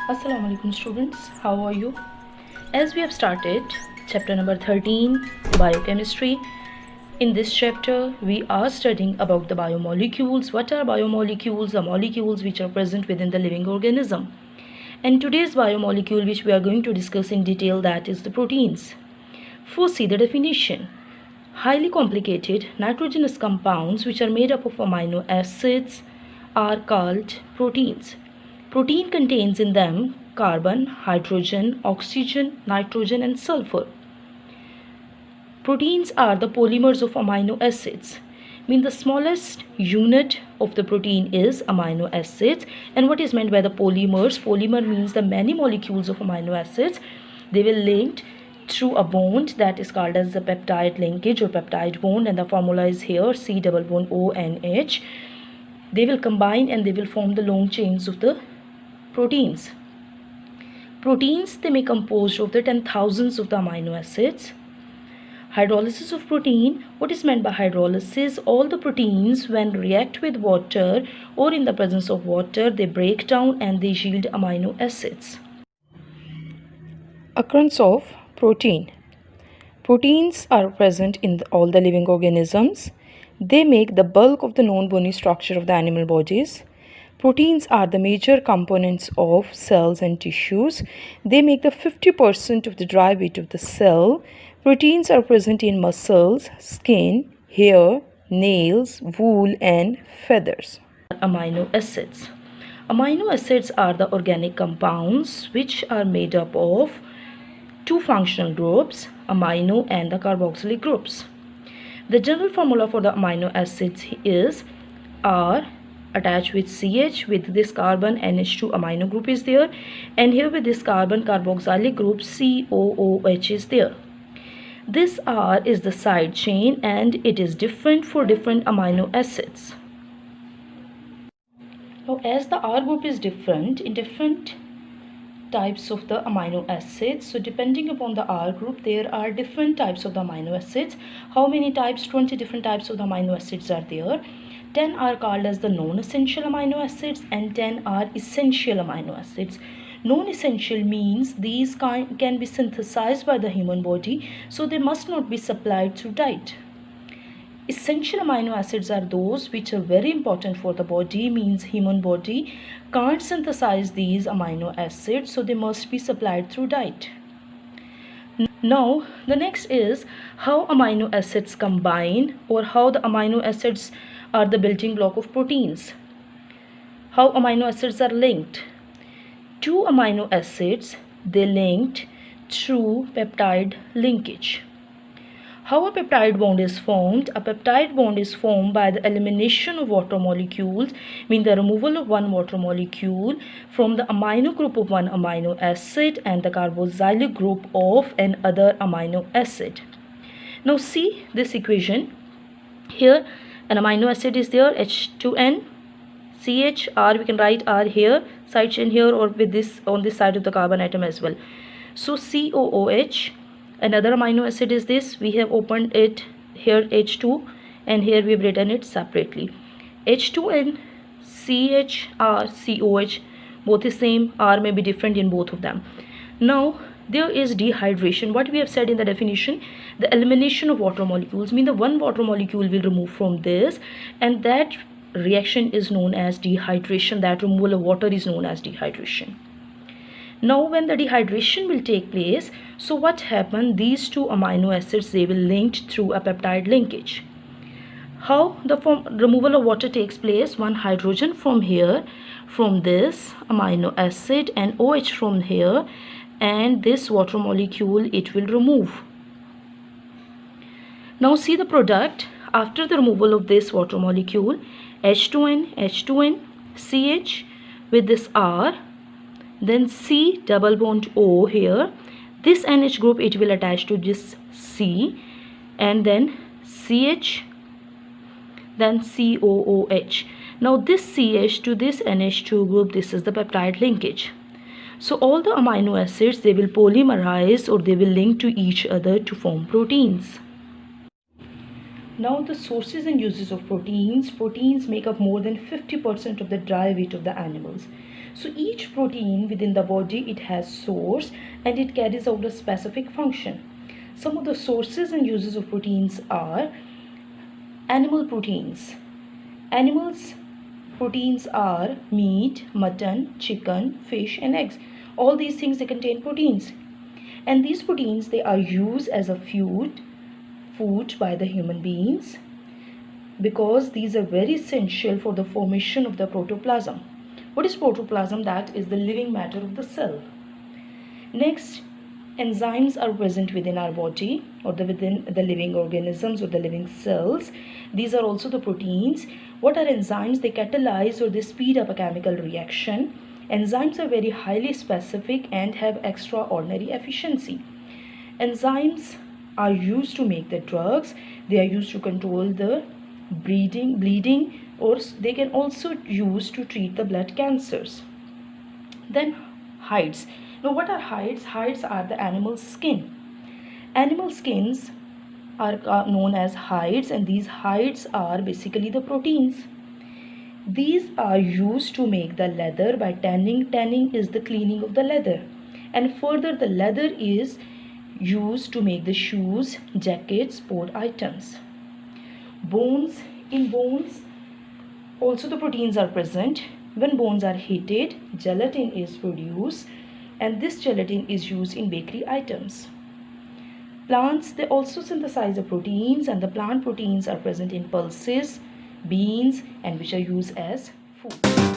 Assalamu alaikum students, how are you? As we have started chapter number 13, biochemistry. In this chapter we are studying about the biomolecules. What are biomolecules? The molecules which are present within the living organism. And today's biomolecule which we are going to discuss in detail, that is the proteins. First, see the definition. Highly complicated nitrogenous compounds which are made up of amino acids are called proteins. Protein contains in them carbon, hydrogen, oxygen, nitrogen and sulfur. Proteins are the polymers of amino acids. The smallest unit of the protein is amino acids. And what is meant by the polymers? Polymer means the many molecules of amino acids. They will linked through a bond that is called as the peptide linkage or peptide bond, and the formula is here C double bond ONH. They will combine and they will form the long chains of the proteins. Proteins, they may compose of the 10,000s of the amino acids. Hydrolysis of protein. What is meant by hydrolysis? All the proteins, when react with water or in the presence of water, they break down and they yield amino acids. Occurrence of protein. Proteins are present in all the living organisms. They make the bulk of the known bony structure of the animal bodies. Proteins are the major components of cells and tissues. They make the 50% of the dry weight of the cell. Proteins are present in muscles, skin, hair, nails, wool and feathers. Amino acids. Amino acids are the organic compounds which are made up of two functional groups, amino and the carboxylic groups. The general formula for the amino acids is R attached with CH. With this carbon, NH2 amino group is there, and here with this carbon carboxylic group COOH is there. This R is the side chain and it is different for different amino acids. Now, as the R group is different in different types of the amino acids, so depending upon the R group, there are different types of the amino acids. How many types? 20 different types of the amino acids are there. 10 are called as the non-essential amino acids and 10 are essential amino acids. Non-essential means these can be synthesized by the human body, so they must not be supplied through diet. Essential amino acids are those which are very important for the body, means human body can't synthesize these amino acids, so they must be supplied through diet. Now the next is how amino acids combine, or how the amino acids are the building block of proteins. How amino acids are linked. Two amino acids, they linked through peptide linkage. How a peptide bond is formed? A peptide bond is formed by the elimination of water molecules, means the removal of one water molecule from the amino group of one amino acid and the carboxylic group of another amino acid. Now see this equation. Here an amino acid is there, H2N, CH, R, we can write R here, side chain here, or with this on this side of the carbon atom as well. So COOH. Another amino acid is this, we have opened it here, H2, and here we have written it separately. H2N, CH, R, COH, both is same, R may be different in both of them. Now there is dehydration. What we have said in the definition, the elimination of water molecules, mean the one water molecule will remove from this, and that reaction is known as dehydration. That removal of water is known as dehydration. Now when the dehydration will take place, so what happened? These two amino acids, they will linked through a peptide linkage. How the removal of water takes place? One hydrogen from here, from this amino acid, and OH from here, and this water molecule it will remove. Now see the product after the removal of this water molecule, H2N, H2N, CH with this R, then C double bond O here. This NH group, it will attach to this C, and then CH, then COOH. Now this CH to this NH2 group, this is the peptide linkage. So all the amino acids, they will polymerize or they will link to each other to form proteins. Now the sources and uses of proteins. Proteins make up more than 50% of the dry weight of the animals. So each protein within the body, it has source and it carries out a specific function. Some of the sources and uses of proteins are animal proteins. Animals proteins are meat, mutton, chicken, fish and eggs. All these things, they contain proteins. And these proteins, they are used as a food by the human beings, because these are very essential for the formation of the protoplasm. What is protoplasm? That is the living matter of the cell. Next, enzymes are present within our body, or within the living organisms or the living cells. These are also the proteins. What are enzymes? They catalyze or they speed up a chemical reaction. Enzymes are very highly specific and have extraordinary efficiency. Enzymes are used to make the drugs. They are used to control the bleeding, or they can also use to treat the blood cancers. Then hides. Now what are hides? Hides are the animal skin. Animal skins are known as hides, and these hides are basically the proteins. These are used to make the leather by tanning. Tanning is the cleaning of the leather, and further the leather is used to make the shoes, jackets, sport items. Bones. In bones also the proteins are present. When bones are heated, gelatin is produced, and this gelatin is used in bakery items. Plants, they also synthesize the proteins, and the plant proteins are present in pulses, beans, and which are used as food.